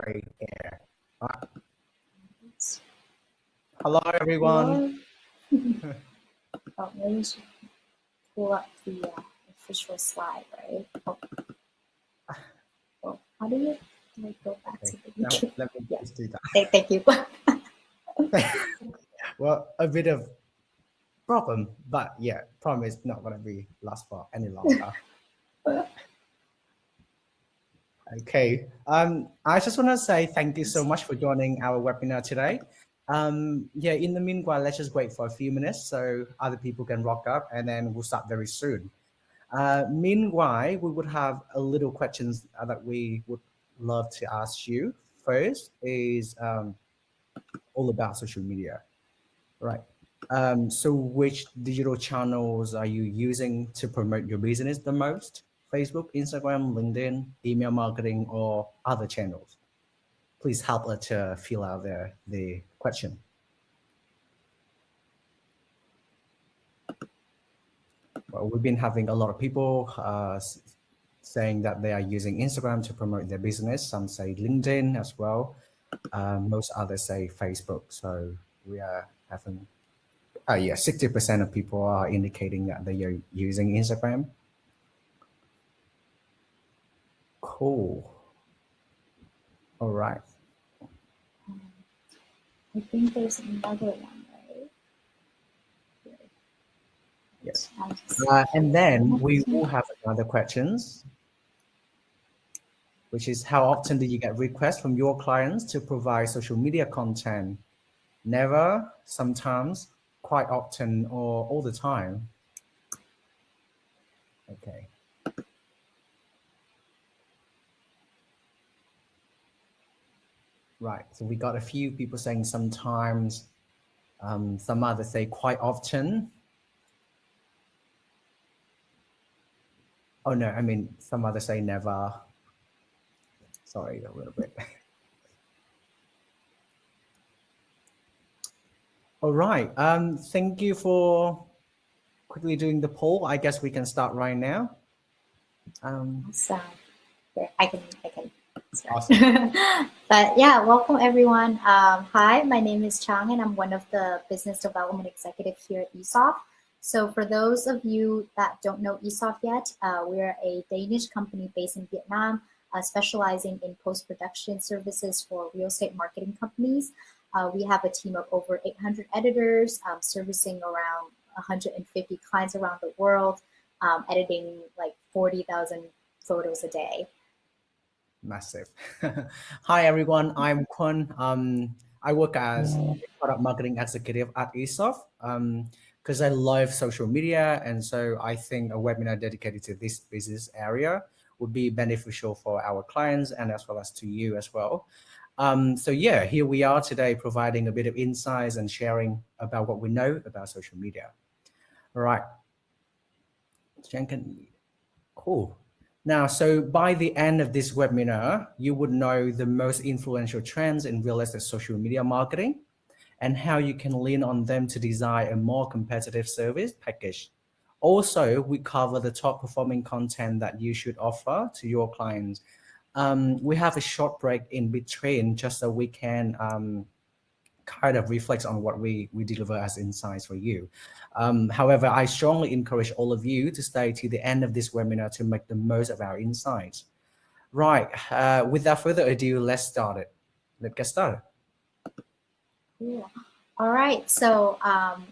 Great air. Hello, everyone. Oh, maybe we should pull up the official slide, right? Oh, how do you go back to the beginning? Let me just do that. Thank you. Well, a bit of problem, but yeah, problem is not going to be last for any longer. Okay. I just want to say thank you so much for joining our webinar today. Yeah, in the meanwhile, let's just wait for a few minutes so other people can rock up, and then we'll start very soon. Meanwhile, we would have a little questions that we would love to ask you. First is all about social media, right? So which digital channels are you using to promote your business the most? Facebook, Instagram, LinkedIn, email marketing, or other channels? Please help us to fill out the question. Well, we've been having a lot of people saying that they are using Instagram to promote their business. Some say LinkedIn as well. Most others say Facebook. So we are having, 60% of people are indicating that they are using Instagram. Cool. All right. I think there's another one, right? Yes. And then we will have another questions, which is how often do you get requests from your clients to provide social media content? Never, sometimes, quite often, or all the time? Okay. Right, so we got a few people saying sometimes, some others say quite often. Oh no, I mean, some others say never. Sorry, a little bit. All right, thank you for quickly doing the poll. I guess we can start right now. So I can start. Awesome. But yeah, welcome everyone. Hi, my name is Chang and I'm one of the business development executives here at Esoft. So for those of you that don't know Esoft yet, we're a Danish company based in Vietnam, specializing in post-production services for real estate marketing companies. We have a team of over 800 editors, servicing around 150 clients around the world, editing like 40,000 photos a day. Massive. Hi everyone, I'm Kwon. I work as a product marketing executive at Esoft because I love social media, and so I think a webinar dedicated to this business area would be beneficial for our clients and as well as to you as well. So yeah, here we are today providing a bit of insights and sharing about what we know about social media. All right. Cool. Now, so by the end of this webinar, you would know the most influential trends in real estate social media marketing and how you can lean on them to design a more competitive service package. Also, we cover the top performing content that you should offer to your clients. We have a short break in between just so we can kind of reflects on what we deliver as insights for you. However, I strongly encourage all of you to stay to the end of this webinar to make the most of our insights. Right, without further ado, let's start it. Let's get started. Yeah. All right, so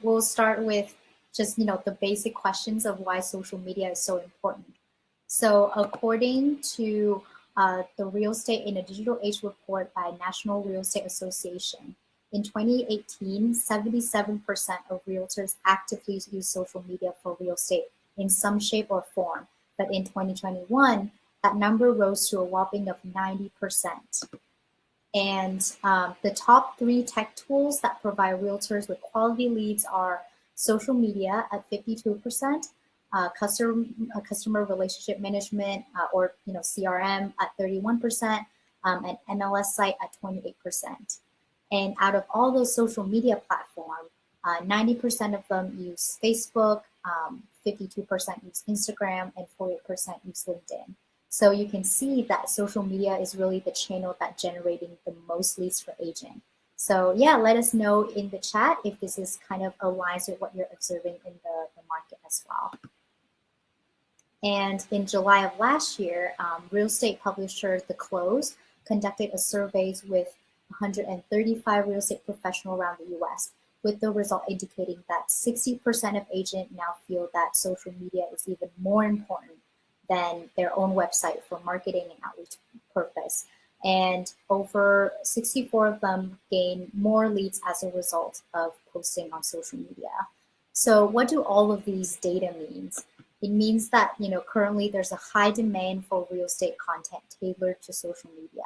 we'll start with just, the basic questions of why social media is so important. So according to the Real Estate in a Digital Age report by National Real Estate Association, in 2018, 77% of realtors actively use social media for real estate in some shape or form. But in 2021, that number rose to a whopping of 90%. And the top 3 tech tools that provide realtors with quality leads are social media at 52%, customer relationship management or CRM at 31%, and MLS site at 28%. And out of all those social media platforms, 90% of them use Facebook, 52% use Instagram, and 48% use LinkedIn. So you can see that social media is really the channel that's generating the most leads for agent. So yeah, let us know in the chat if this is kind of aligns with what you're observing in the market as well. And in July of last year, real estate publisher The Close conducted a survey with 135 real estate professionals around the US, with the result indicating that 60% of agents now feel that social media is even more important than their own website for marketing and outreach purpose. And over 64 of them gain more leads as a result of posting on social media. So what do all of these data means? It means that currently there's a high demand for real estate content tailored to social media.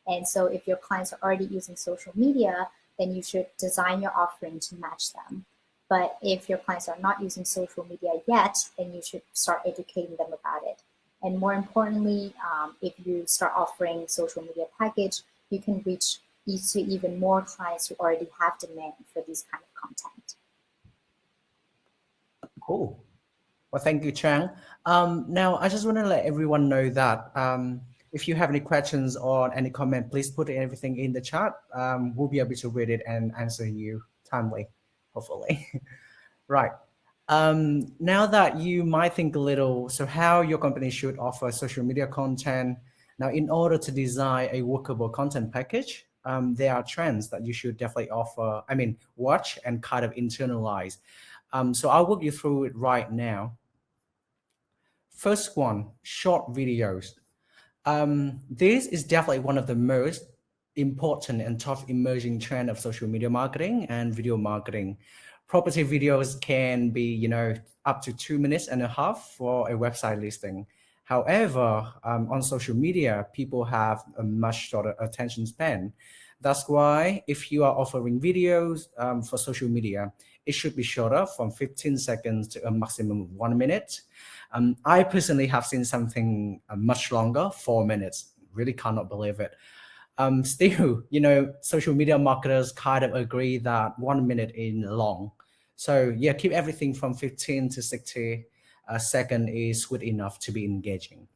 And so if your clients are already using social media, then you should design your offering to match them. But if your clients are not using social media yet, then you should start educating them about it. And more importantly, if you start offering social media package, you can reach to even more clients who already have demand for this kind of content. Cool. Well, thank you, Chang. Now, I just want to let everyone know that if you have any questions or any comment, please put everything in the chat. We'll be able to read it and answer you timely, hopefully. Right. Now that you might think a little, so how your company should offer social media content. Now, in order to design a workable content package, there are trends that you should definitely watch and kind of internalize. So I'll walk you through it right now. First one, short videos. This is definitely one of the most important and tough emerging trend of social media marketing and video marketing. Property videos can be, up to 2.5 minutes for a website listing. However, on social media, people have a much shorter attention span. That's why if you are offering videos for social media, it should be shorter from 15 seconds to a maximum of 1 minute. I personally have seen something much longer, 4 minutes. Really cannot believe it. Still, social media marketers kind of agree that 1 minute is long. So yeah, keep everything from 15 to 60 second is good enough to be engaging.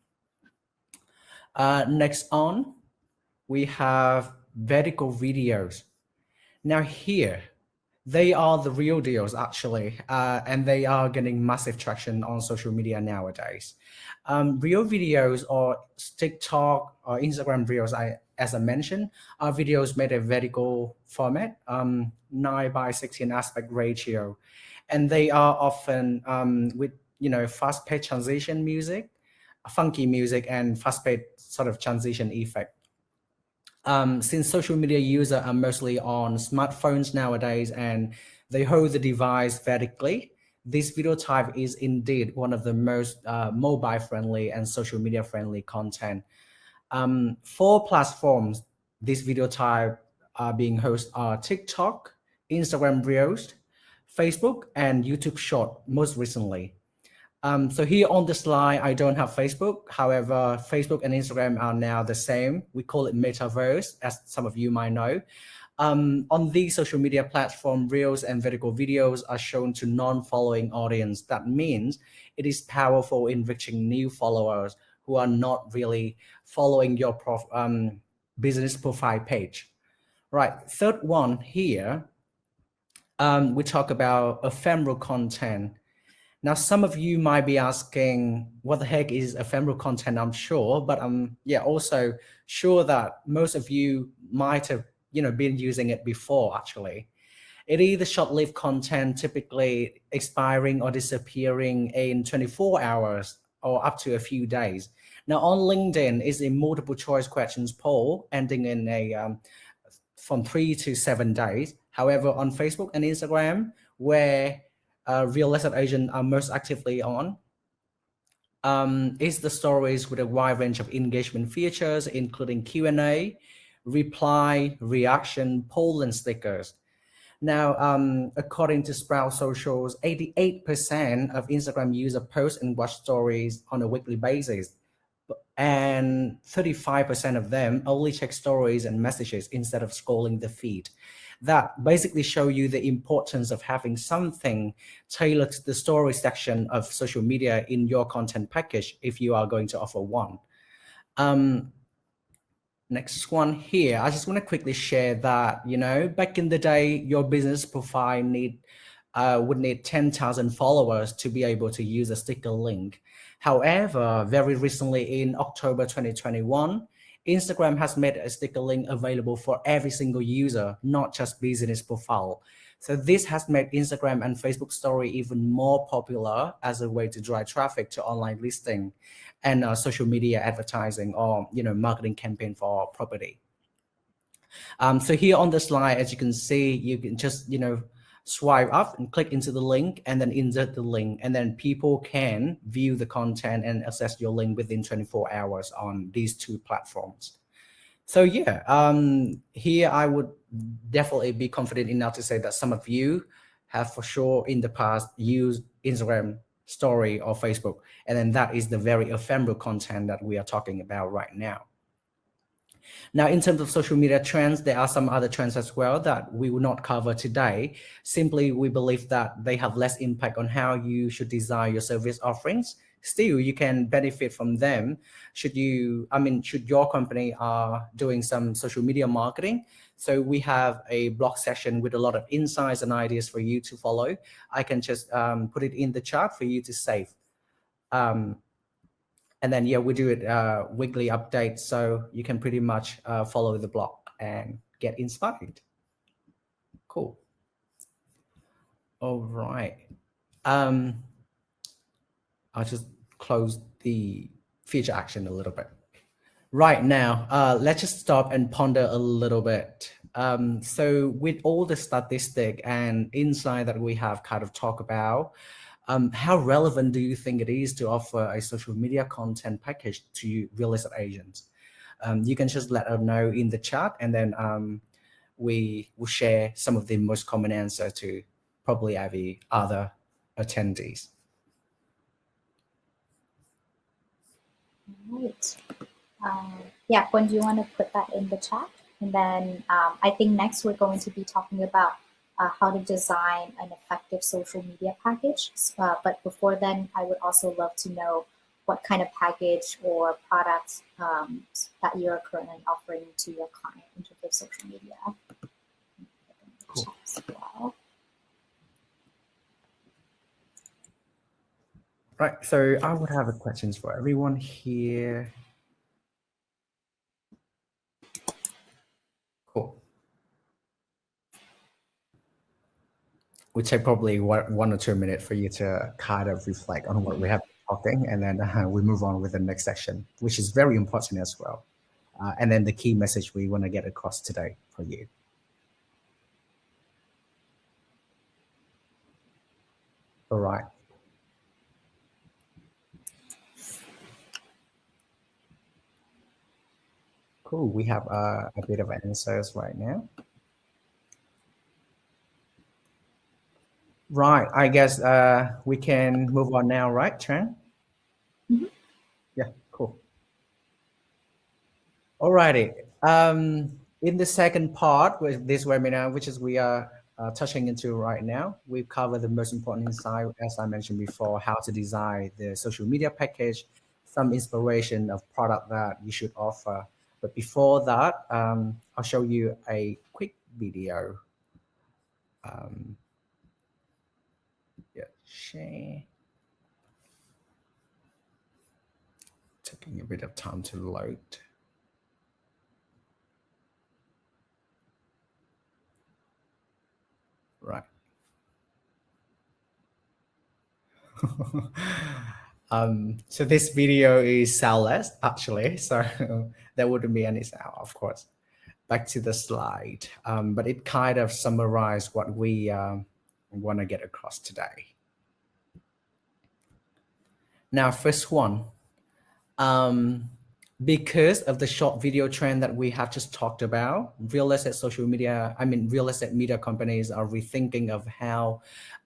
Next on, we have vertical videos. Now here, they are the real deals actually, and they are getting massive traction on social media nowadays. Real videos or TikTok or Instagram reels, as I mentioned, are videos made in vertical format, 9:16 aspect ratio, and they are often with fast-paced transition music, funky music, and fast-paced sort of transition effect. Since social media users are mostly on smartphones nowadays and they hold the device vertically, this video type is indeed one of the most mobile friendly and social media friendly content. 4 platforms this video type are being hosted are TikTok, Instagram Reels, Facebook, and YouTube Short most recently. So here on the slide, I don't have Facebook. However, Facebook and Instagram are now the same. We call it metaverse, as some of you might know. On these social media platform, reels and vertical videos are shown to non-following audience. That means it is powerful in reaching new followers who are not really following your business profile page. Right, third one here, we talk about ephemeral content. Now, some of you might be asking, what the heck is ephemeral content? I'm sure, but I'm also sure that most of you might have been using it before. Actually, it is the short-lived content, typically expiring or disappearing in 24 hours or up to a few days. Now, on LinkedIn, is a multiple choice questions poll ending in a from 3 to 7 days. However, on Facebook and Instagram, where real estate agents are most actively on, is the stories with a wide range of engagement features, including Q&A, reply, reaction, poll, and stickers. Now, according to Sprout Socials, 88% of Instagram users post and watch stories on a weekly basis, and 35% of them only check stories and messages instead of scrolling the feed. That basically show you the importance of having something tailored to the story section of social media in your content package if you are going to offer one. Next one here, I just want to quickly share that, back in the day, your business profile would need 10,000 followers to be able to use a sticker link. However, very recently in October 2021, Instagram has made a sticker link available for every single user, not just business profile. So this has made Instagram and Facebook story even more popular as a way to drive traffic to online listing and social media advertising or marketing campaign for property. So here on the slide, as you can see, you can just swipe up and click into the link and then insert the link, and then people can view the content and access your link within 24 hours on these two platforms. So yeah, here I would definitely be confident enough to say that some of you have for sure in the past used Instagram story or Facebook, and then that is the very ephemeral content that we are talking about right now. Now, in terms of social media trends, there are some other trends as well that we will not cover today. Simply, we believe that they have less impact on how you should design your service offerings. Still, you can benefit from them should your company are doing some social media marketing. So we have a blog session with a lot of insights and ideas for you to follow. I can just put it in the chat for you to save. And then, yeah, we do it weekly updates, so you can pretty much follow the blog and get inspired. Cool. All right. I'll just close the feature action a little bit. Right now, let's just stop and ponder a little bit. So with all the statistic and insight that we have kind of talked about, how relevant do you think it is to offer a social media content package to real estate agents? You can just let us know in the chat, and then we will share some of the most common answer to probably the other attendees. Right. Yeah, Quân, do you want to put that in the chat? And then I think next we're going to be talking about how to design an effective social media package. But before then, I would also love to know what kind of package or products that you're currently offering to your client in terms of social media. Cool. As well. Right, so I would have a questions for everyone here. Cool. We take probably 1 or 2 minutes for you to kind of reflect on what we have been talking, and then we move on with the next section, which is very important as well. And then the key message we want to get across today for you. All right. Cool. We have a bit of answers right now. Right. I guess we can move on now, right, Tran? Mm-hmm. Yeah, cool. All righty. In the second part with this webinar, which is we are touching into right now, we've covered the most important insight, as I mentioned before, how to design the social media package, some inspiration of product that you should offer. But before that, I'll show you a quick video. Yeah, share. Taking a bit of time to load. Right. So this video is soundless actually, so there wouldn't be any sound, of course. Back to the slide, but it kind of summarized what we want to get across today. Now, first one, because of the short video trend that we have just talked about, real estate media companies are rethinking of how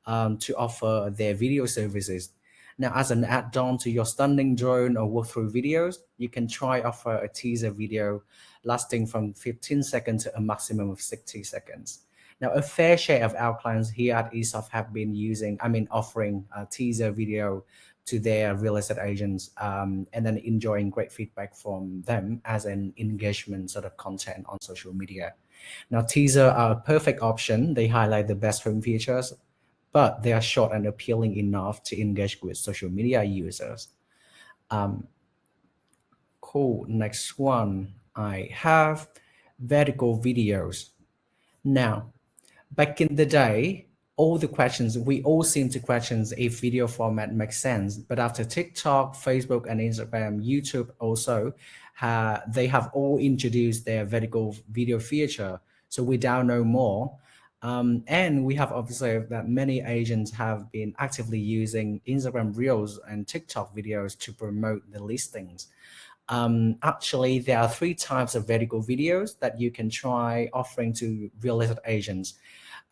to offer their video services. Now, as an add-on to your stunning drone or walkthrough videos, you can try offer a teaser video lasting from 15 seconds to a maximum of 60 seconds. Now, a fair share of our clients here at Esoft have been offering a teaser video to their real estate agents, and then enjoying great feedback from them as an engagement sort of content on social media. Now, teaser are a perfect option. They highlight the best home features, but they are short and appealing enough to engage with social media users. Um, cool. Next one I have vertical videos. Now, back in the day, we all seem to question if video format makes sense. But after TikTok, Facebook, and Instagram, YouTube also, they have all introduced their vertical video feature. So we now know more. And we have observed that many agents have been actively using Instagram Reels and TikTok videos to promote the listings. Actually, there are three types of vertical videos that you can try offering to real estate agents.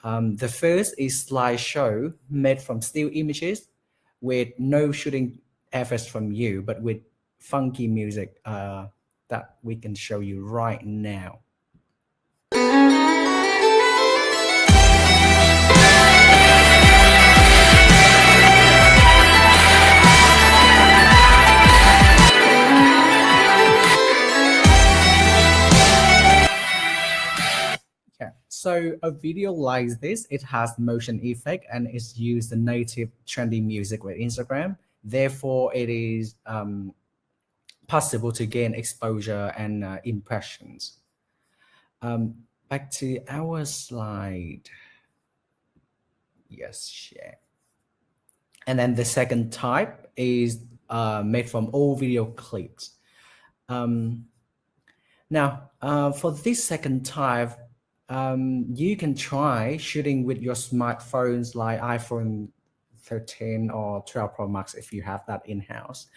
The first is slideshow made from still images with no shooting efforts from you, but with funky music that we can show you right now. Yeah. So a video like this, it has motion effect and it's used the native trendy music with Instagram. Therefore, it is possible to gain exposure and impressions. Back to our slide. Yes, share. And then the second type is made from all video clips. Now, for this second type, you can try shooting with your smartphones like iPhone 13 or 12 Pro Max if you have that in-house.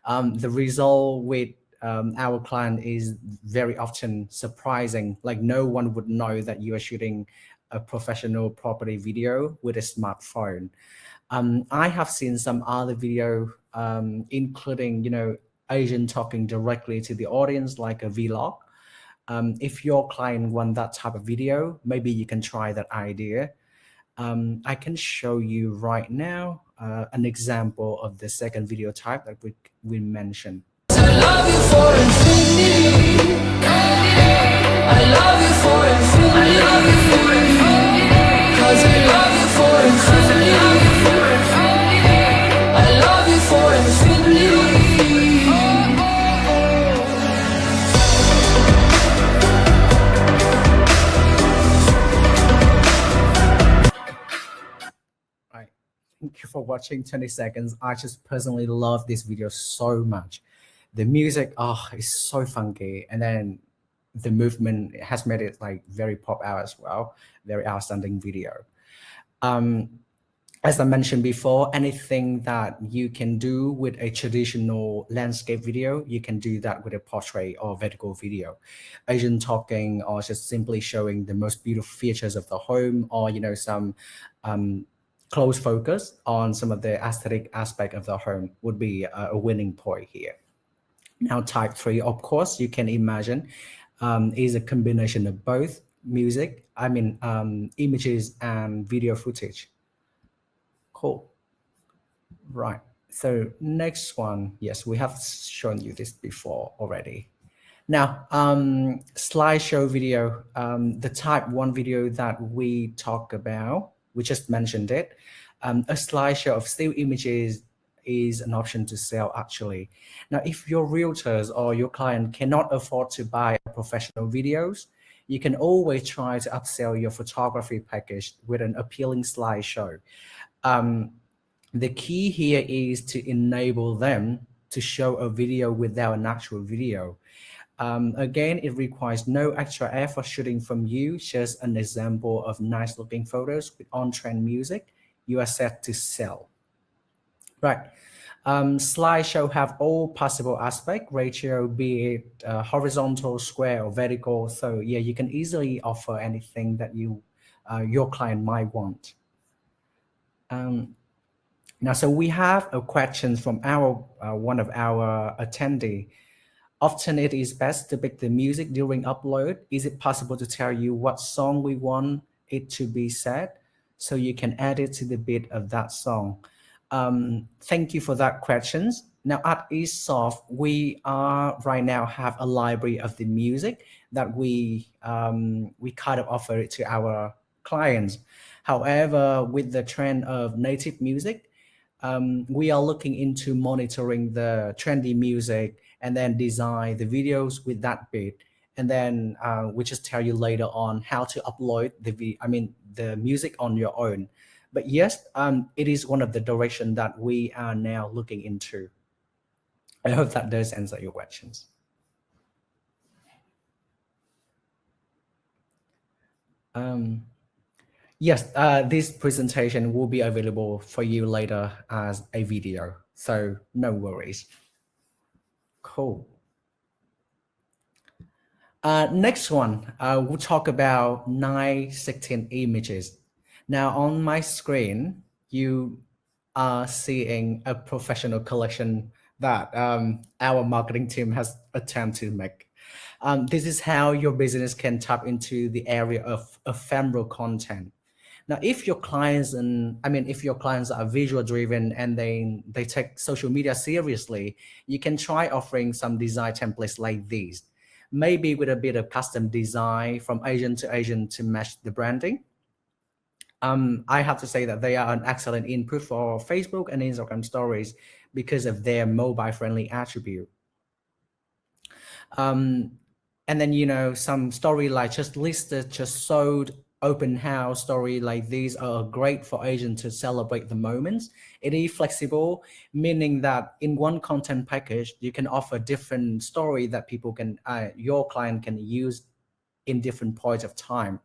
The result with our client is very often surprising. Like no one would know that you are shooting a professional property video with a smartphone. I have seen some other video, including, agent talking directly to the audience like a vlog. If your client want that type of video, maybe you can try that idea. I can show you right now an example of the second video type that we mentioned. I love you for infinity. I love you for infinity. I love you for infinity. 'Cause I love you for infinity. I love you for infinity. Right. Thank you for watching 20 seconds. I just personally love this video so much. The music, is so funky. And then the movement has made it like very pop out as well. Very outstanding video. As I mentioned before, anything that you can do with a traditional landscape video, you can do that with a portrait or vertical video. Agent talking or just simply showing the most beautiful features of the home, or some close focus on some of the aesthetic aspect of the home would be a winning point here. Now, type 3, of course, you can imagine, is a combination of both images and video footage. Cool. Right. So next one, yes, we have shown you this before already. Now, slideshow video, the type 1 video that we talk about, we just mentioned it. A slideshow of still images is an option to sell actually. Now, if your realtors or your client cannot afford to buy professional videos, you can always try to upsell your photography package with an appealing slideshow. The key here is to enable them to show a video without an actual video. Again, it requires no extra effort shooting from you, just an example of nice looking photos with on-trend music. You are set to sell. Right. Slideshow have all possible aspect ratio, be it horizontal, square, or vertical. So yeah, you can easily offer anything that your client might want. Now, so we have a question from one of our attendee. Often it is best to pick the music during upload. Is it possible to tell you what song we want it to be said, so you can add it to the beat of that song. Thank you for that questions. Now at Esoft, we are right now have a library of the music that we kind of offer it to our clients. However, with the trend of native music, we are looking into monitoring the trendy music and then design the videos with that beat. And then we just tell you later on how to upload the music on your own. But yes, it is one of the direction that we are now looking into. I hope that does answer your questions. Yes, this presentation will be available for you later as a video, so no worries. Cool. Next one, we'll talk about 916 images. Now on my screen, you are seeing a professional collection that our marketing team has attempted to make. This is how your business can tap into the area of ephemeral content. Now, if your clients if your clients are visual driven and they take social media seriously, you can try offering some design templates like these, maybe with a bit of custom design from agent to agent to match the branding. I have to say that they are an excellent input for Facebook and Instagram stories because of their mobile friendly attribute. And then, some story like just listed, just sold, open house story like these are great for agents to celebrate the moments. It is flexible, meaning that in one content package, you can offer different story that people can, your client can use in different points of time.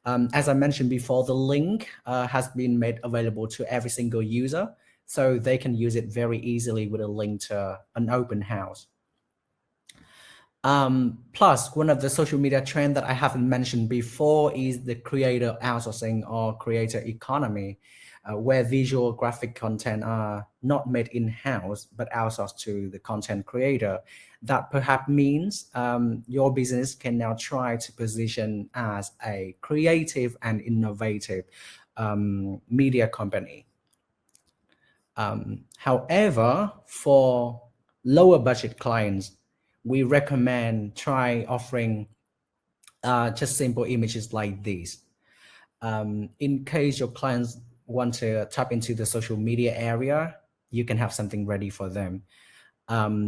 As I mentioned before, the link has been made available to every single user, so they can use it very easily with a link to an open house. Plus, one of the social media trend that I haven't mentioned before is the creator outsourcing or creator economy, where visual graphic content are not made in-house but outsourced to the content creator. That perhaps means your business can now try to position as a creative and innovative media company. However, for lower budget clients, we recommend try offering just simple images like these. In case your clients want to tap into the social media area, you can have something ready for them.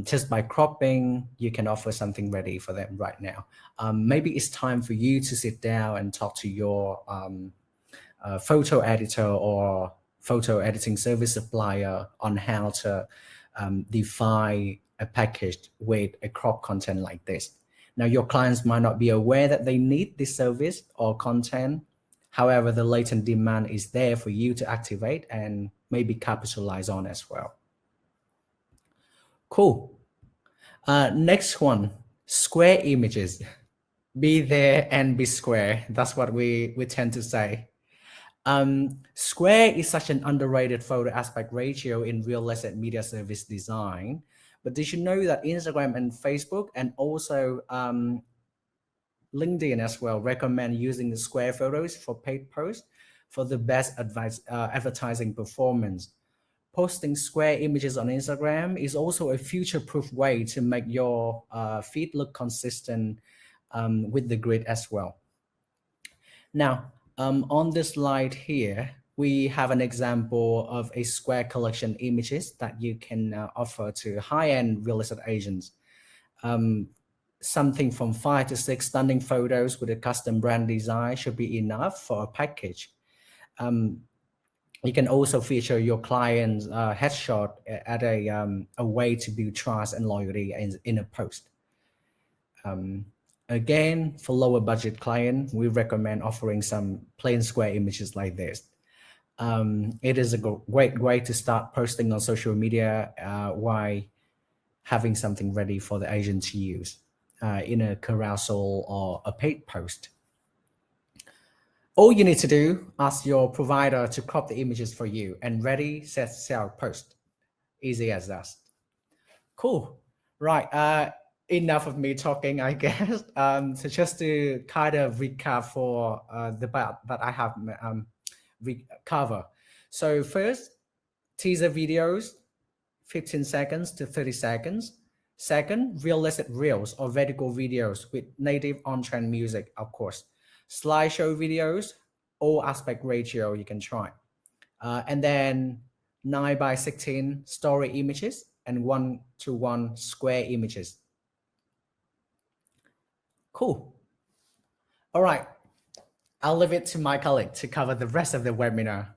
Just by cropping, you can offer something ready for them right now. Maybe it's time for you to sit down and talk to your photo editor or photo editing service supplier on how to define a package with a crop content like this. Now, your clients might not be aware that they need this service or content. However, the latent demand is there for you to activate and maybe capitalize on as well. Cool. Next one, square images. Be there and be square. That's what we tend to say. Square is such an underrated photo aspect ratio in real estate media service design. But did you know that Instagram and Facebook and also LinkedIn as well recommend using the square photos for paid posts for the best advertising performance? Posting square images on Instagram is also a future-proof way to make your feed look consistent with the grid as well. Now, on this slide here, we have an example of a square collection images that you can offer to high-end real estate agents. Something from 5 to 6 stunning photos with a custom brand design should be enough for a package. You can also feature your client's headshot at a way to build trust and loyalty in a post. Again, for lower budget client, we recommend offering some plain square images like this. It is a great way to start posting on social media while having something ready for the agent to use in a carousel or a paid post. All you need to do, ask your provider to crop the images for you and ready, set, sell, post. Easy as that. Cool. Right. enough of me talking, I guess. So just to kind of recap for the part that I have cover. So first, teaser videos, 15 seconds to 30 seconds. Second, realistic reels or vertical videos with native on-trend music, of course. Slideshow videos, all aspect ratio you can try. And then 9 by 16 story images and 1:1 square images. Cool. All right. I'll leave it to my colleague to cover the rest of the webinar.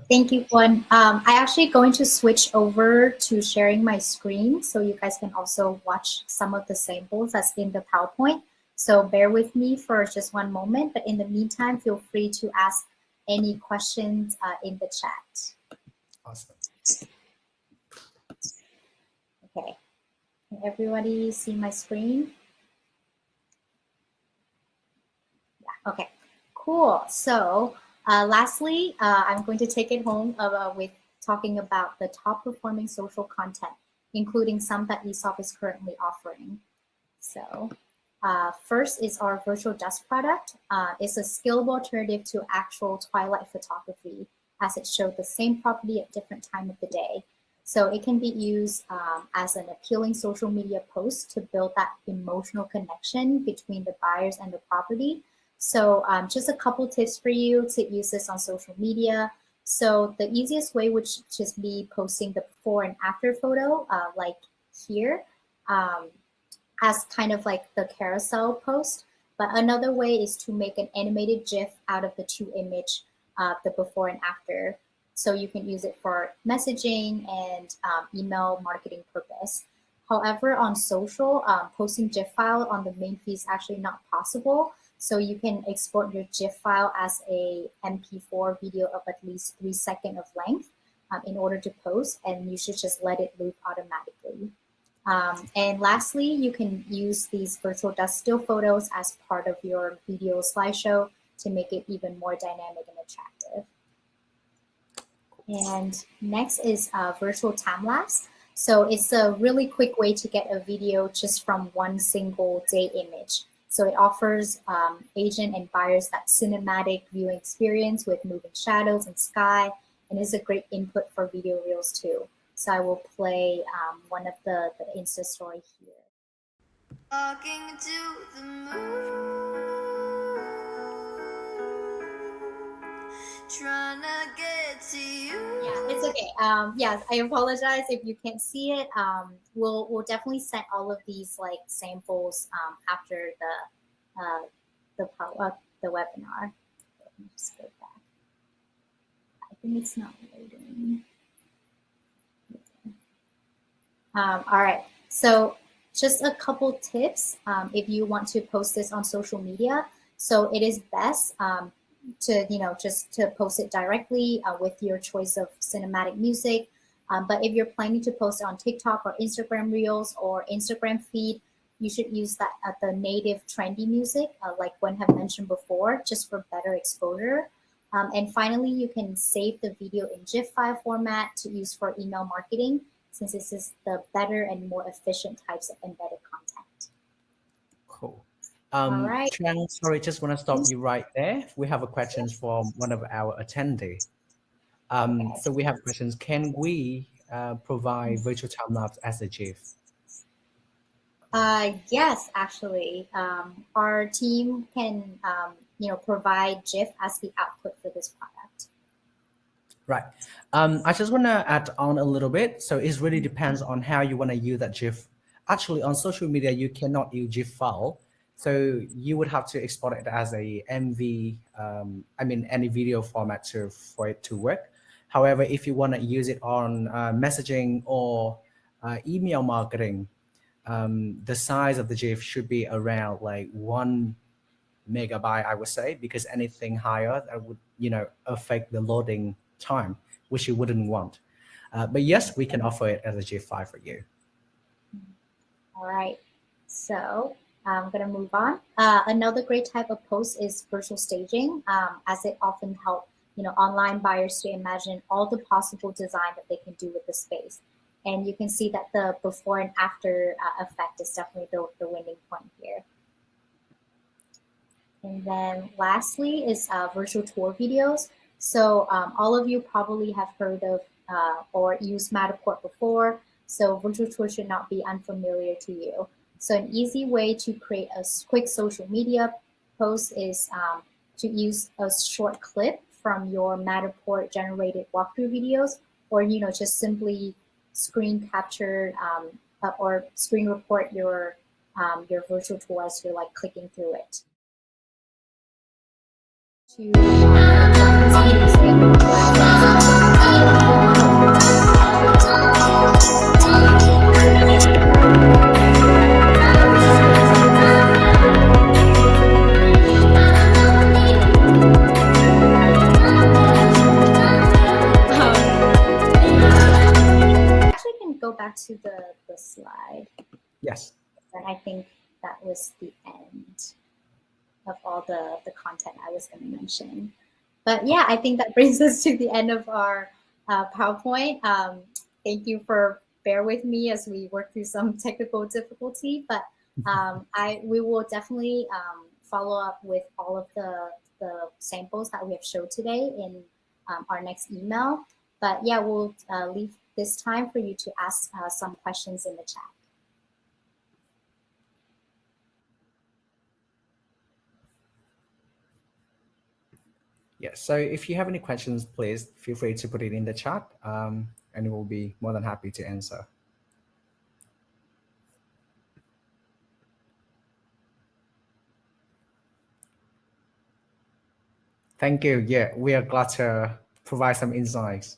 Thank you, Juan. I actually going to switch over to sharing my screen so you guys can also watch some of the samples that's in the PowerPoint. So bear with me for just one moment, but in the meantime, feel free to ask any questions in the chat. Awesome. Okay, can everybody see my screen? Yeah, okay, cool. So lastly, I'm going to take it home with talking about the top performing social content, including some that Esoft is currently offering. So first is our virtual desk product. It's a scalable alternative to actual twilight photography, as it showed the same property at different time of the day. So it can be used as an appealing social media post to build that emotional connection between the buyers and the property. So just a couple tips for you to use this on social media. So the easiest way would just be posting the before and after photo, like here, as kind of like the carousel post. But another way is to make an animated GIF out of the two image, the before and after. So you can use it for messaging and email marketing purpose. However, on social, posting GIF file on the main feed is actually not possible. So you can export your GIF file as a MP4 video of at least 3 seconds of length in order to post, and you should just let it loop automatically. And lastly, you can use these virtual desk still photos as part of your video slideshow to make it even more dynamic and attractive. And next is virtual time lapse. So it's a really quick way to get a video just from one single day image. So it offers agent and buyers that cinematic viewing experience with moving shadows and sky, and is a great input for video reels too. So I will play one of the Insta story here. Talking to the moon, trying to get to you. Yeah, it's okay. Yeah, I apologize if you can't see it. We'll definitely send all of these like samples after the webinar. Let me just go back. I think it's not loading. All right, so just a couple tips if you want to post this on social media. So it is best to, just to post it directly with your choice of cinematic music. But if you're planning to post it on TikTok or Instagram Reels or Instagram feed, you should use that the native trendy music, like Gwen have mentioned before, just for better exposure. And finally, you can save the video in GIF file format to use for email marketing, since this is the better and more efficient types of embedded content. Cool. All right. Trang, sorry, just want to stop you right there. We have a question from one of our attendee. So we have questions. Can we provide virtual time lapse as a GIF? Yes, actually, our team can provide GIF as the output for this product. Right. I just want to add on a little bit. So it really depends on how you want to use that GIF. Actually, on social media, you cannot use GIF file. So you would have to export it as a MV, any video format for it to work. However, if you want to use it on messaging or email marketing, the size of the GIF should be around like 1 megabyte, I would say, because anything higher that would, affect the loading time, which you wouldn't want. But yes, we can offer it as a GIF file for you. All right, so I'm gonna move on. Another great type of post is virtual staging, as it often helps online buyers to imagine all the possible design that they can do with the space. And you can see that the before and after effect is definitely the winning point here. And then lastly is virtual tour videos. So all of you probably have heard of or used Matterport before. So virtual tour should not be unfamiliar to you. So an easy way to create a quick social media post is to use a short clip from your Matterport generated walkthrough videos, or just simply screen capture or screen report your virtual tour as you're like clicking through it. To actually can go back to the slide. Yes. And I think that was the end of all the content I was going to mention. But yeah, I think that brings us to the end of our PowerPoint. Thank you for bear with me as we work through some technical difficulty, but we will definitely follow up with all of the samples that we have showed today in our next email. But yeah, we'll leave this time for you to ask some questions in the chat. Yes. So if you have any questions, please feel free to put it in the chat, and we'll be more than happy to answer. Thank you. Yeah, we are glad to provide some insights.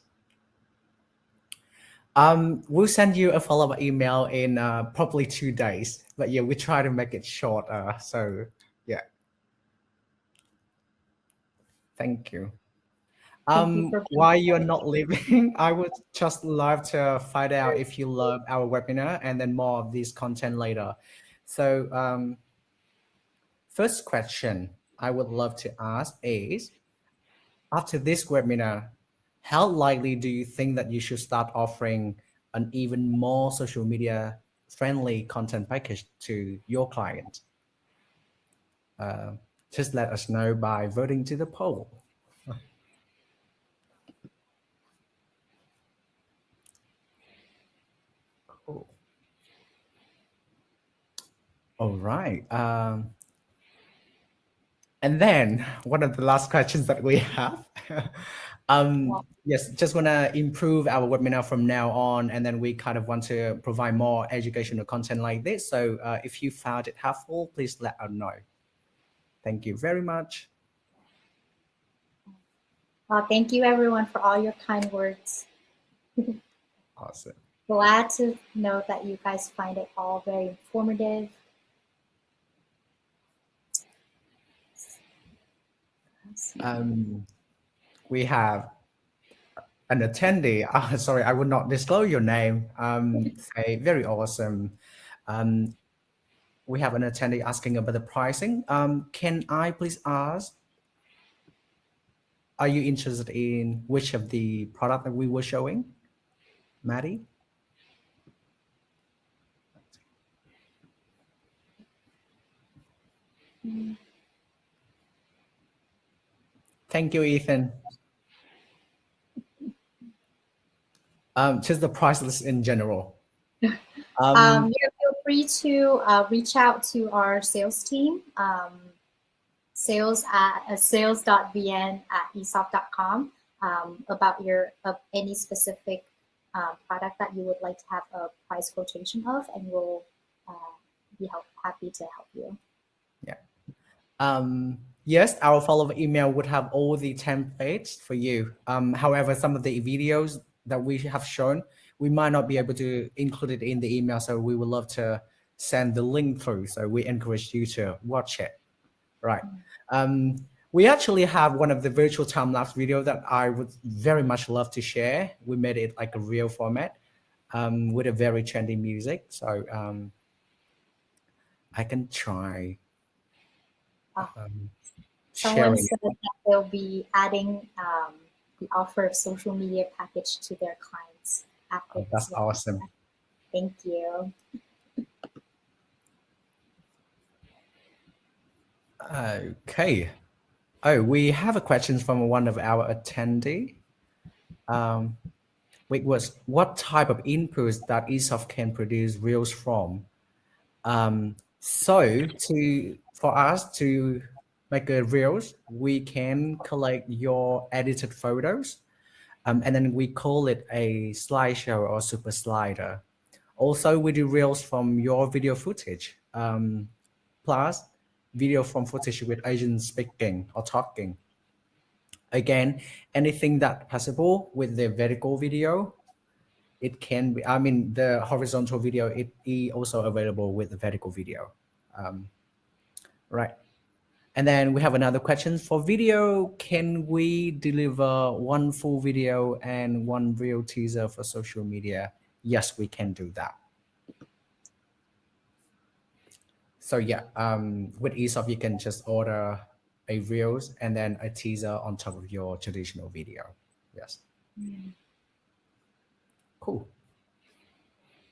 We'll send you a follow-up email in probably 2 days, but yeah, we try to make it short. So yeah, thank you. Thank you for While you're not leaving, I would just love to find out if you love our webinar and then more of this content later. So first question I would love to ask is, after this webinar, how likely do you think that you should start offering an even more social media friendly content package to your client? Just let us know by voting to the poll. Cool. All right. And then one of the last questions that we have. Yes, just want to improve our webinar from now on, and then we kind of want to provide more educational content like this. So if you found it helpful, please let us know. Thank you very much. Thank you everyone for all your kind words. Awesome. Glad to know that you guys find it all very informative. We have an attendee. Sorry, I would not disclose your name. Say very awesome. We have an attendee asking about the pricing. Can I please ask, are you interested in which of the product that we were showing, Maddie? Thank you, Ethan. Just the price list in general. Yeah, feel free to reach out to our sales team, sales.vn@esoft.com, about any specific product that you would like to have a price quotation of, and we'll be happy to help you. Yeah. Yes, our follow-up email would have all the templates for you. However, some of the videos that we have shown, we might not be able to include it in the email, so we would love to send the link through. So we encourage you to watch it. Right. We actually have one of the virtual time-lapse video that I would very much love to share. We made it like a real format with a very trendy music. So I can try Someone sharing. said that they'll be adding the offer of social media package to their clients. active Oh, that's as well. awesome. Thank you. Okay. Oh, we have a question from one of our attendee. Which was what type of inputs that Esoft can produce reels from? So for us to make a reels, we can collect your edited photos, and then we call it a slideshow or super slider. Also, we do reels from your video footage, plus video from footage with agents speaking or talking. Again, anything that possible with the vertical video, it can be, I mean, the horizontal video, it is also available with the vertical video. Right. And then we have another question for video. Can we deliver one full video and one real teaser for social media? Yes, we can do that. So yeah, with Esoft, you can just order a reels and then a teaser on top of your traditional video. Yes. Cool.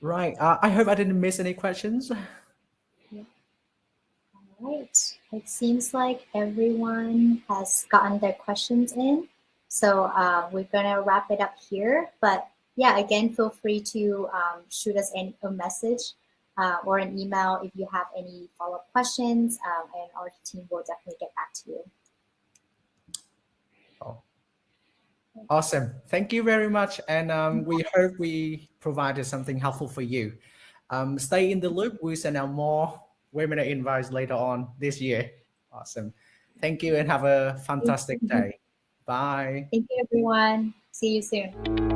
Right. I hope I didn't miss any questions. Right. It seems like everyone has gotten their questions in. So we're going to wrap it up here. But yeah, again, feel free to shoot us a message or an email if you have any follow-up questions, and our team will definitely get back to you. Oh. Awesome. Thank you very much. And we hope we provided something helpful for you. Stay in the loop. We'll send out more webinar invites later on this year. Awesome. Thank you and have a fantastic day. Bye. Thank you, everyone. See you soon.